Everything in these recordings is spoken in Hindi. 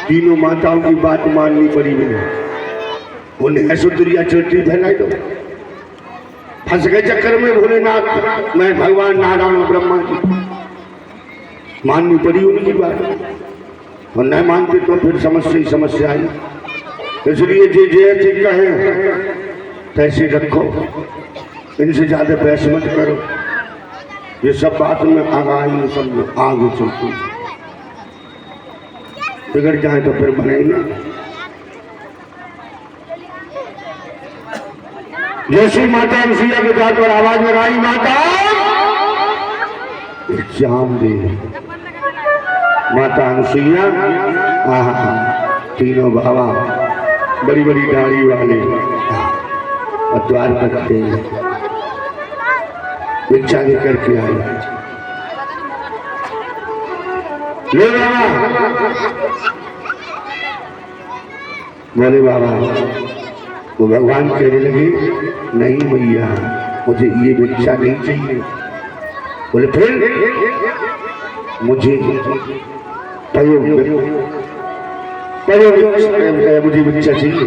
तीनों माताओं की बात माननी पड़ी मुझे। उन्हें ऐश्वर्या चोटी फैलाई दो, फंस गए चक्कर में भोलेनाथ, मैं भगवान नारायण और ब्रह्मा जी। माननी पड़ी उनकी बात, और न मानते तो फिर समस्या ही समस्या आई। इसलिए जे जैसे कहे तैसे रखो, इनसे ज्यादा बहस मत करो। ये सब बात में आगाही समझो, आगे चलती बिगड़ जाए तो फिर बने ना। जैसी माता अनुसुईया के द्वार पर आवाज लगाई, माता एग्जाम दे। माता अनुसुईया तीनों बाबा बड़ी बड़ी दाढ़ी वाले और द्वार पर थे, भिक्षा लेकर के आए। ले बाबा, बोले बाबा। वो भगवान कहने लगे, नहीं भैया मुझे ये भिक्षा नहीं चाहिए। बोले फिर? मुझे मुझे भिक्षा चाहिए,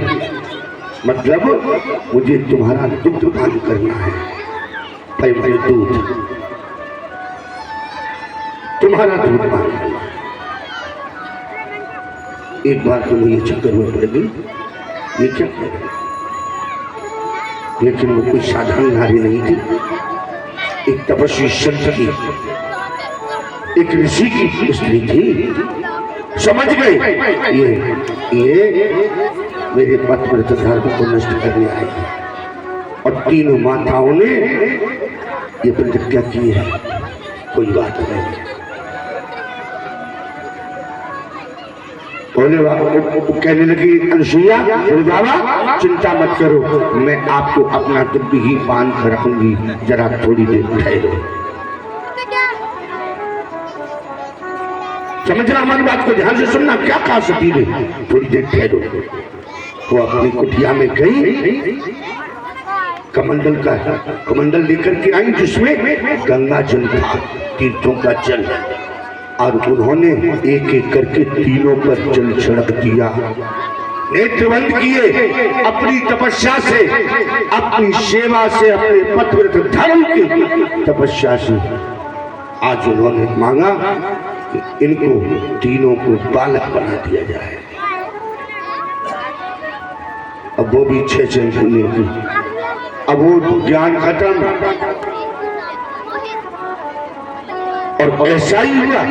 मतलब मुझे तुम्हारा दुग्ध पान करना है। भाई दूध, तुम्हारा दूध पान करना। एक बार तो मुझे चक्कर में पड़ गई, ये क्या कर? लेकिन वो कोई साधारण नारी नहीं थी, एक तपस्वी संत की, एक ऋषि की स्त्री थी। समझ गए ये मेरे पथ व्रत धर्म को नष्ट करने आई है। और तीनों माताओं ने ये प्रतिज्ञा की है, कोई बात नहीं। बोले बाबा, कहने लगी अनुसुईया, बोले बाबा चिंता मत करो, मैं आपको अपना दुग्ध ही पान कराऊंगी, जरा थोड़ी देर ठहरो। समझना हमारी बात को ध्यान से सुनना। क्या कहा सती ने? थोड़ी देर ठहरो। वो अपनी कुटिया में गई, कमंडल लेकर के आई, जिसमें गंगा जल था, तीर्थों का जल, और उन्होंने एक एक करके तीनों पर जल छिड़क दिया। नेत्र बंद किए, अपनी तपस्या से, अपनी सेवा से, अपने पतिव्रत धर्म की तपस्या से आज उन्होंने मांगा कि इनको तीनों को बालक बना दिया जाए। अब वो भी 6 महीने की, अब वो ज्ञान खत्म। और ऐसा ही हुआ,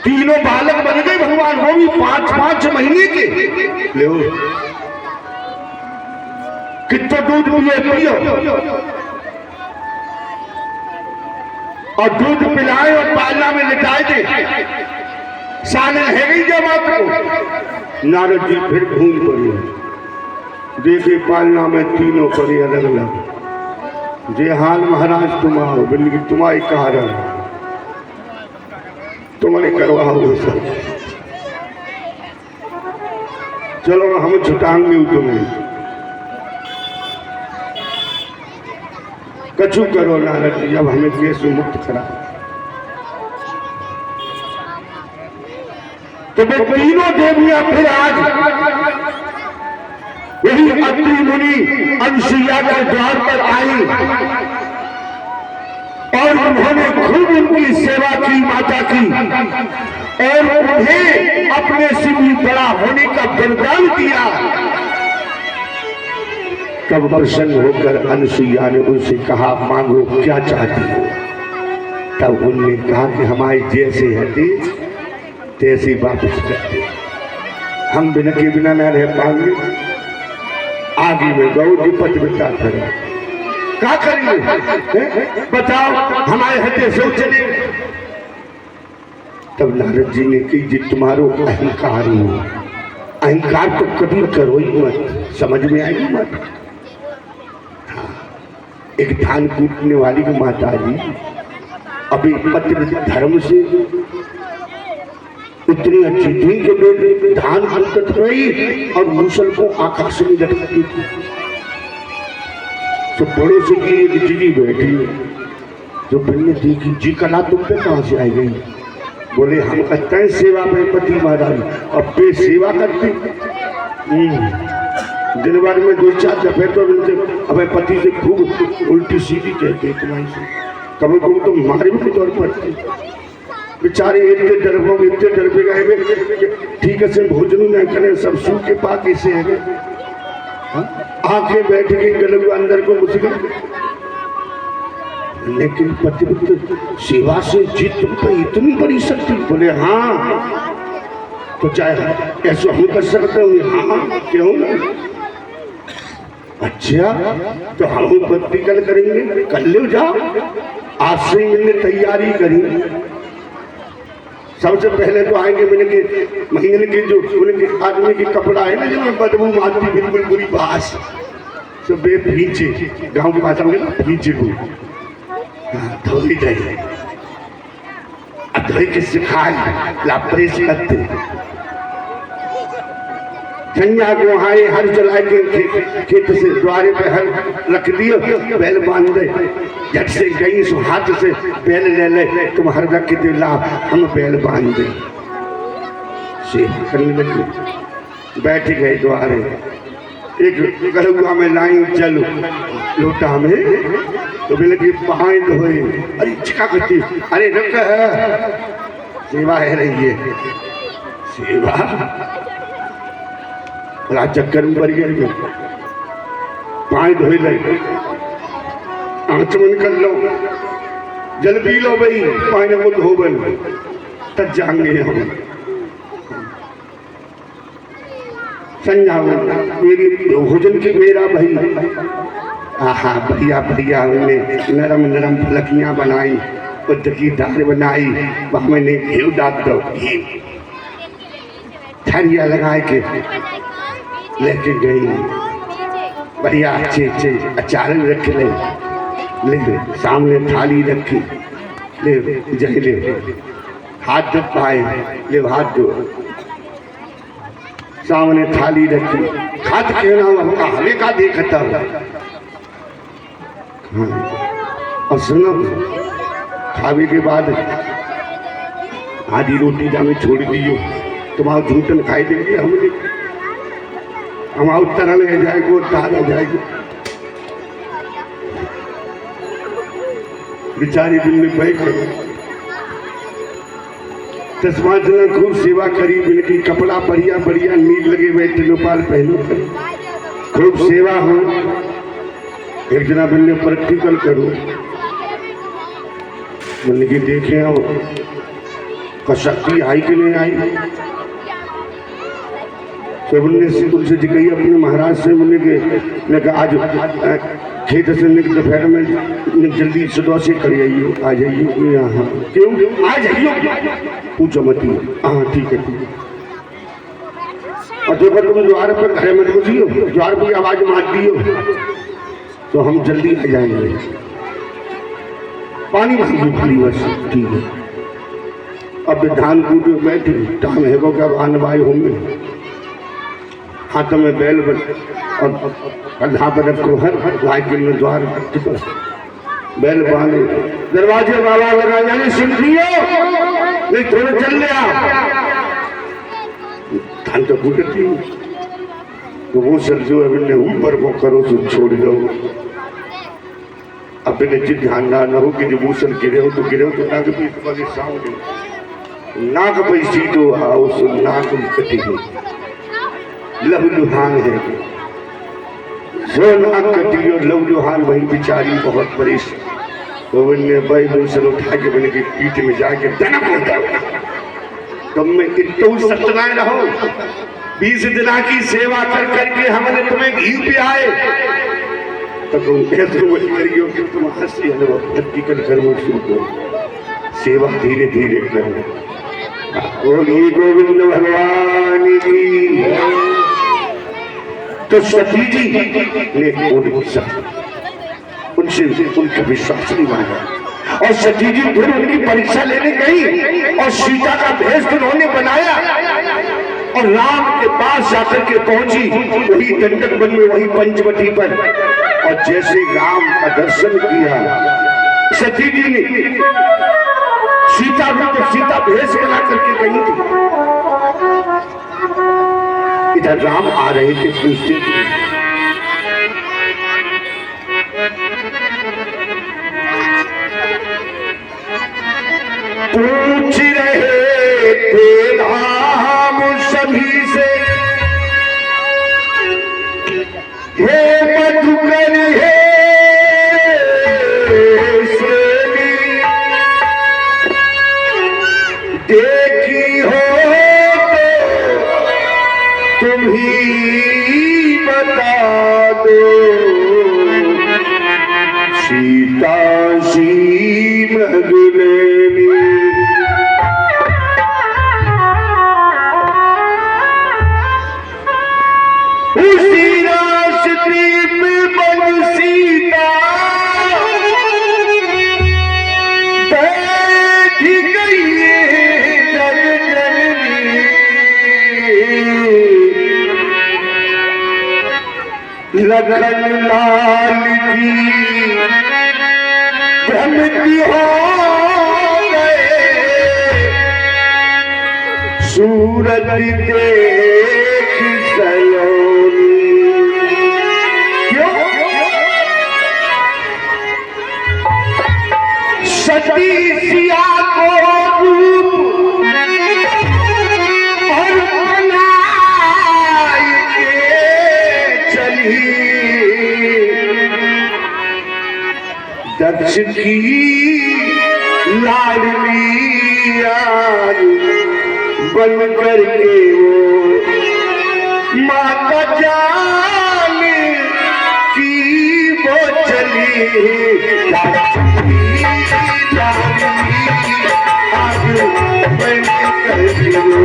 तीनों बालक बन गए भगवान, वो भी 5-5 महीने के। ले कितना दूध पियो, और दूध पिलाए और पालना में लिटाए थे। साले है गई जब आपको। नारद जी फिर घूम पड़े, देखे पालना में तीनों पड़े अलग अलग। जे हाल महाराज तुम्हारो, बिल्कुल तुम्हारी कारण, तुम्हारे करवाओ सब। चलो हम छुटाएंगे तुम्हें, कछु करो नारद जी, अब हमें केस मुक्त करा। तो वो तीनों देवियां फिर आज यही अत्रि मुनि अनुसुईया के द्वार पर आई, और उन्होंने खूब उनकी सेवा की, माता की, और उन्हें अपने से भी बड़ा होने का वरदान दिया। तब प्रसन्न होकर अनुसुईया ने उनसे कहा, मांगो क्या चाहती हो? तब उन्होंने कहा कि हमारे जैसे हटे तैसे वापस करते, हम बिना के बिना न रह पाएंगे। आगे में गौ जी पतिव्रता करें, क्या करेंगे बताओ, हमारे हटे से चले। तब नारद जी ने कही, जी तुम्हारो अहंकार हो, अहंकार तो कभी करो ही मत, समझ में आएगी मत। एक धान कूटने वाली की माता जी अभी पतिव्रत धर्म से इतनी अच्छी थी कि धान कूटत रही और मूसल को आकाश में लटकती थी। तो बड़े से की एक जीजी बैठी, जो पहले देखी, जी कला तुम पे कहाँ से आई गई? बोले हम करते हैं सेवा में पति महाराज, अब बे सेवा करते दिन भर में 2-4 दफे तो अब पति से खूब उल्टी सीधी कहते इतना ही से, कभी कभी तो मारे भी तौर पड़ते बेचारे इतने डरबे गए ठीक है से भोजन न करें, सब सूख के पाक ऐसे है आंखें बैठ गई गले अंदर को घुस गए। लेकिन पतिव्रत सेवा से जीत तो इतनी बड़ी शक्ति। बोले हाँ तो चाहे ऐसा हम कर सकते हो, हाँ क्यों ना। अच्छा तो हम प्रैक्टिकल करेंगे, कर लो जाओ। आज से मैंने तैयारी करी। सबसे पहले तो आएंगे महीने के जो आदमी के कपड़ा है ना जिसमें बदबू मारती बिल्कुल बुरी बास, सब पीछे गाँव की भाषा में पीछे को धोई जाए, अब धोई के सिखाए लापरे से करते संज्ञा को आए हर चला के खेत से द्वारे पे हर रख दियो, बैल बांध दे, झट से गई सो हाथ से बैल ले तुम हर रख के ला, हम बैल बांध दे। सेवा करने लगे, बैठ गए द्वारे, एक गलुआ में लाइन चलो लोटा में तो बोले कि पाए धोए, अरे चिका करती, अरे रुक सेवा है रही है सेवा बड़ा चक्कर में पड़ गया। पाए धोई लगे, आंचमन कर लो, जल पी लो भाई, पाए को धो बन तब जाएंगे हम। संज्ञा मेरी भोजन की मेरा भाई, आहा बढ़िया बढ़िया उन्हें नरम नरम फलकियां बनाई, बुद्ध की दाल बनाई, वह मैंने घी डाल दो, घी थरिया लगाए के लेके गई, बढ़िया अच्छे अच्छे अचार रख ले सामने थाली रखी, ले जय ले हाथ धो पाए, ले हाथ धो, सामने थाली रखी, खाद कहना हमका हमें का देखता और सुनो खावे के बाद आधी रोटी जामे छोड़ दियो, तुम्हारा झूठन खाई देंगे हमने, हम उत्तर ले जाएगी और तार आ जाएगी। बेचारी दिन में बैठ गई, 10-5 दिन खूब सेवा करी, बिल्कुल कपड़ा बढ़िया बढ़िया नील लगे बैठे लोपाल पहनो, खूब सेवा हो। एक जना बिल्ले प्रैक्टिकल करो, बोले कि देखे हो शक्ति आई कि नहीं आई। तो बोलने से तुलसी जी कही अपने महाराज से, बोले कि आज खेत से दोपहर में जल्दी सुबह से कर आइयो, आ जाइयो यहाँ, क्यों आ जाइयो, पूछो मत, हाँ ठीक है ठीक है। और जब तुम द्वार पर घर मत घुसियो, द्वार पर आवाज मार दियो तो हम जल्दी आ जाएंगे, पानी मांगी खाली बस, ठीक है। अब धान कूट में बैठे, टाइम है वो क्या आने वाले होंगे, हाथों में बैल बन और कंधा पर रखो, हर वाइकिल में द्वार बैल बांधे, दरवाजे वाला लगा जाने सुन लियो, नहीं थोड़ा चल लिया धान तो कूटती तो वो सर जो है ऊपर को करो तो छोड़ दो, अपने जिद ध्यान ना हो कि जो मूसल गिरे हो तो नाक पे तुम्हारे सामने, नाक पे सीधो आओ सो नाक कटी गई, लहूलुहान है जो नाक कटी और लहूलुहान वही बेचारी बहुत परेशान। तो उन्हें भाई मूसल उठा के बने की पीठ में जाके दनक होता, तुम में इतना सतना रहो, 20 दिना की सेवा कर करके हमने तुम्हें घी पे आए, तो तुम कैसे वही करियो कि तुम हंसी प्रैक्टिकल करो, शुरू करो सेवा धीरे धीरे करो। बोलिए गोविंद भगवान की। तो सती जी ने उनसे उनका विश्वास नहीं माना और सती जी फिर उनकी परीक्षा लेने गई और सीता का भेष उन्होंने बनाया और राम के पास जाकर के पहुंची, वही दंडक वन में, वही पंचवटी पर। और जैसे राम का दर्शन किया सती जी ने, सीता भी तो सीता भेष बना करके गई थी। इधर राम आ रहे थे, पूछते थे पूछ रहे थे राम सभी से, हे मधुकर हे श्रेणी, देखी हो तो तुम ही बता दो, सीता सी मधुलेनी। उसी रास्ते पे बन सीता बैठ गई जग जननी, लखन लाल की भ्रमित हो गए, सूरत देख सलोनी। क्यों? सती सिया को रूप और बनाए के चली, दक्ष की लाडली आज बन करके वो माता जान की वो चली, दक्ष की लाडली आज बन करके वो।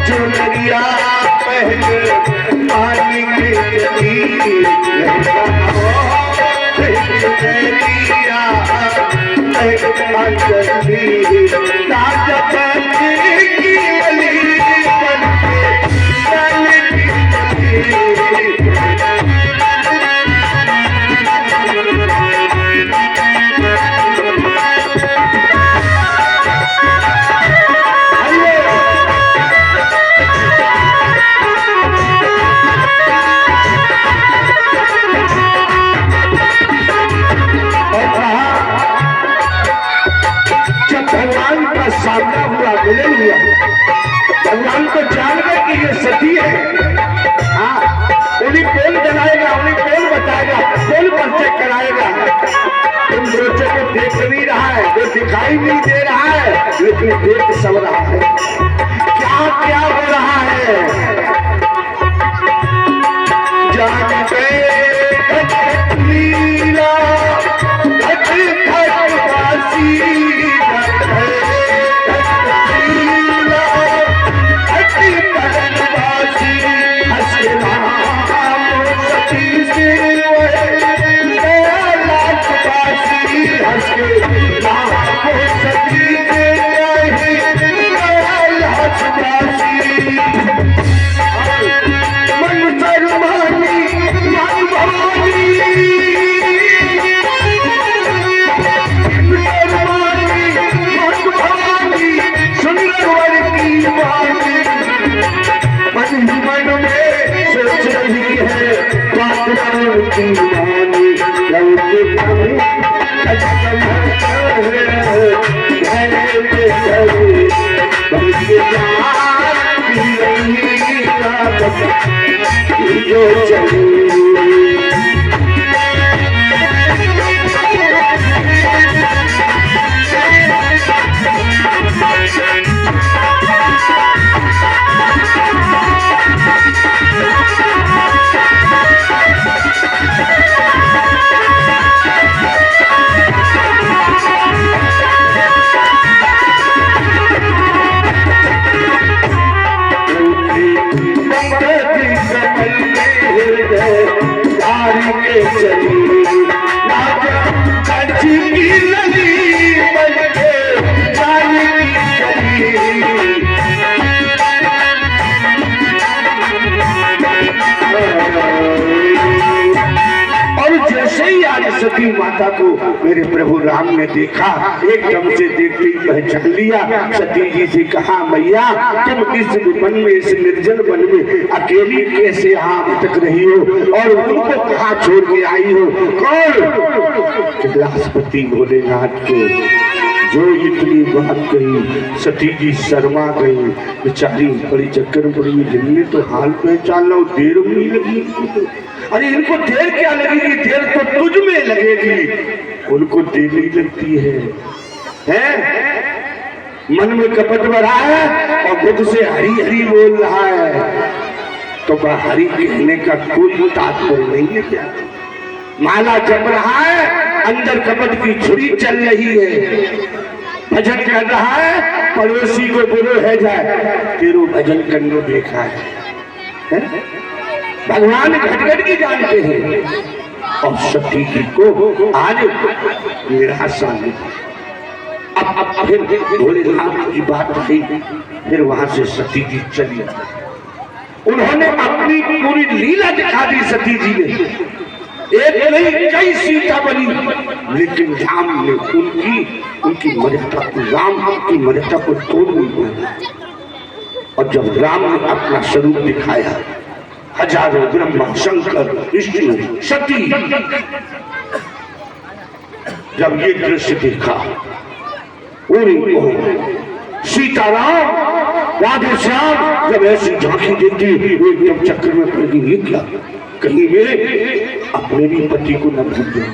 चुनरिया पहले पानी की सामना हुआ, मिले हुआ, भगवान को जान गए कि ये सती है। हाँ, उन्हें कौन जलाएगा, उन्हें कौन बताएगा, कौन परिचय कराएगा। तुम बच्चों को देख नहीं रहा है, वो दिखाई नहीं दे रहा है, लेकिन देख सब रहा है क्या क्या हो रहा है। जान गए लीला की नदी बनके जाने की चली। और जैसे ही आज सती माता को मेरे प्रभु राम ने देखा, एकदम से देखते ही पहचान लिया। सती जी से कहा, मैया तुम इस वन में, इस निर्जन वन में अकेली कैसे यहाँ तक रही हो और उनको कहाँ छोड़ के आई हो? कौन? कैलाशपति भोलेनाथ के। जो इतनी बात कही सती जी शर्मा गई, बेचारी बड़ी चक्कर पड़ी। जिनने तो हाल पहचान लो, देर भी नहीं लगी। अरे इनको देर क्या लगेगी? देर तो तुझ में लगेगी, उनको देर नहीं लगती है, हैं? मन में कपट भरा है और मुख से हरी हरी बोल रहा है, तो हरी कहने का कोई तात्पर्य नहीं है क्या? माला जप रहा है, अंदर कपट की छुरी चल रही है, भजन कर रहा है, पड़ोसी को बुरो है जाए, तेरो भजन करने देखा है? भगवान घट-घट की जानते हैं। और सती जी को आज निराशा मिली। अब फिर भोलेनाथ की बात आई, फिर वहां से सती जी चली। उन्होंने अपनी पूरी लीला दिखा दी सती जी ने। एक नहीं कई सीता बनी, लेकिन राम ने उनकी मर्यादा को, राम की मर्यादा को तोड़ नहीं पाया। और जब राम ने अपना स्वरूप दिखाया, हजारों ब्रह्मा शंकर विष्णु सती, जब ये दृश्य देखा, सीताराम राधे श्याम जब ऐसी झांकी देखी, एकदम चक्कर में पड़ गई। ये क्या? कहीं वे अपने भी पति को न भूल जाए।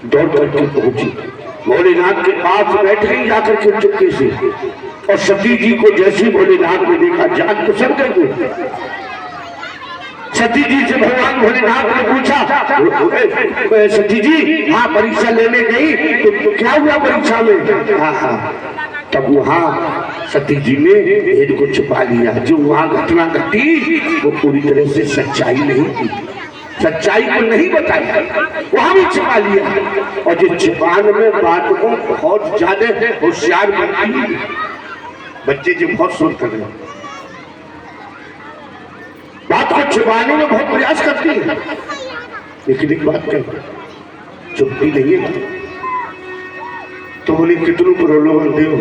दौड़ करके पहुंची, भोलेनाथ के पास बैठ गई जाकर के चुपके से। और सती जी को जैसे भोलेनाथ ने देखा, जान तो सब कर गई। सती जी से भगवान भोलेनाथ ने पूछा, सती जी हाँ परीक्षा लेने गई तो क्या हुआ परीक्षा में? हाँ। तब वहां सती जी ने भेद को छुपा लिया। जो वहां घटना घटी वो पूरी तरह से सच्चाई नहीं थी, सच्चाई को नहीं बताया, वहां भी छुपा लिया। और जो छुपाने में बात को बहुत ज्यादा होशियार बनती है, बच्चे जो बहुत सोच कर रहे हैं, बात को छुपाने में बहुत प्रयास करती है, लेकिन एक बात कह चुपती नहीं है। तो बोले कितनों प्रलोभन दो,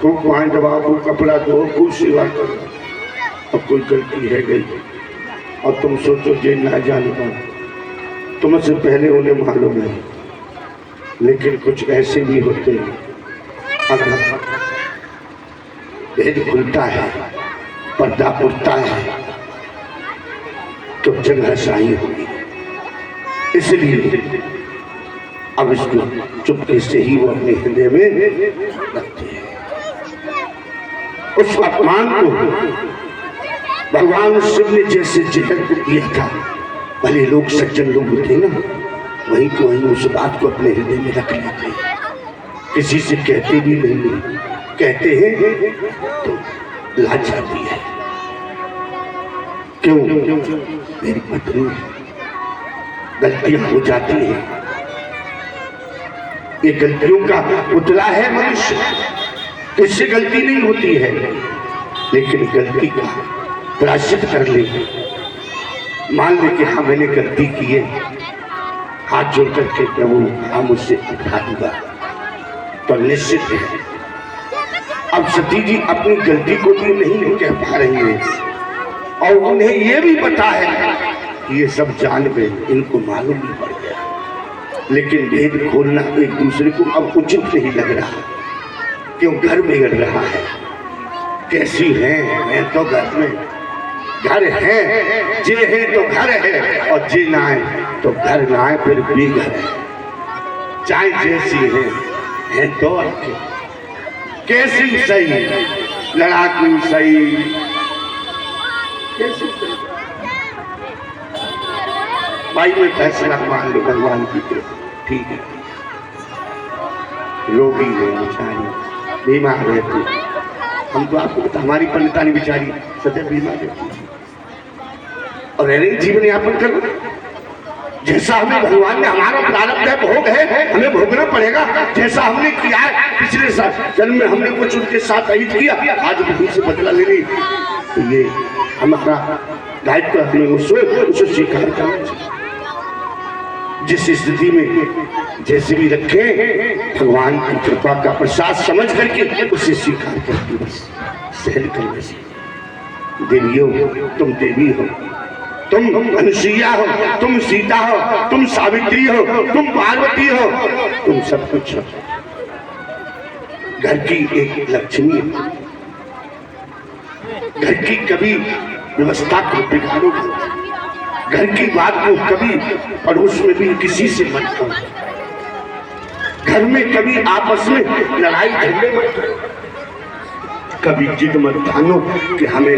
खूब वहां दबाओ, कपड़ा दो, खूब सेवा करो। अब कोई गलती है गई और तुम सोचो जे ना जान पाओ, तुमसे पहले उन्हें मालूम है। लेकिन कुछ ऐसे भी होते हैं, अगर भेद खुलता है, पर्दा उठता है, तो जगह शाही होगी। इसलिए अब इसको चुपके से ही वो अपने हृदय में रखते हैं। उस अपमान को भगवान शिव ने जैसे जहर को दिया था, भले लोग सज्जन लोग होते ना, वहीं को वहीं उस बात को अपने हृदय में रख लेते, किसी से कहते भी नहीं। कहते हैं तो लाज आती है, क्यों? मेरी पत्नी, गलतियां हो जाती है, ये गलतियों का पुतला है मनुष्य, इससे गलती नहीं होती है, लेकिन गलती का प्रायश्चित कर ले। मान ले कि हाँ मैंने गलती की है, हाथ जोड़ करके प्रभु हाँ मुझसे उठा दूंगा, तो निश्चित है। अब सती जी अपनी गलती को भी नहीं कह पा रही है, और उन्हें ये भी पता है कि ये सब जान गए, इनको मालूम नहीं पड़ गया, लेकिन भेद खोलना एक दूसरे को अब उचित नहीं लग रहा। क्यों? घर बिगड़ रहा है। कैसी है तो घर में, घर है जे है तो घर है, और जे ना है तो घर ना है, फिर भी घर है। चाहे जैसी है तो कैसी सही, लड़ाकू सही, कैसी भाई में फैसला मान लो भगवान की तरफ, ठीक है। रोगी है बेचारी, बीमार रहती, हम तो आपको बता, हमारी पंडितानी बेचारी सदैव बीमार रहती, और रहने जीवन यापन कर जैसा हमें भगवान ने, हमारा प्रारब्ध है, भोग है, हमें भोगना पड़ेगा। जैसा हमने किया है पिछले जन्म में, हमने कुछ उनके साथ अहित किया, आज भी से बदला ले ली, तो ये हमारा दायित्व, हमें उसे स्वीकार करना चाहिए। जिस स्थिति में जैसे भी रखे, भगवान की कृपा का प्रसाद समझ करके उसे स्वीकार करके बस सहन करने से। देवियों, तुम देवी हो, तुम अनुसुईया हो, तुम सीता हो, तुम सावित्री हो, तुम पार्वती हो, तुम सब कुछ हो। घर की एक लक्ष्मी हो। घर की कभी व्यवस्था को बिगाड़ो, घर की बात को कभी पड़ोस में भी किसी से मत करो, घर में कभी आपस में लड़ाई झगड़े मत करो, कभी जिद मत ठानो कि हमें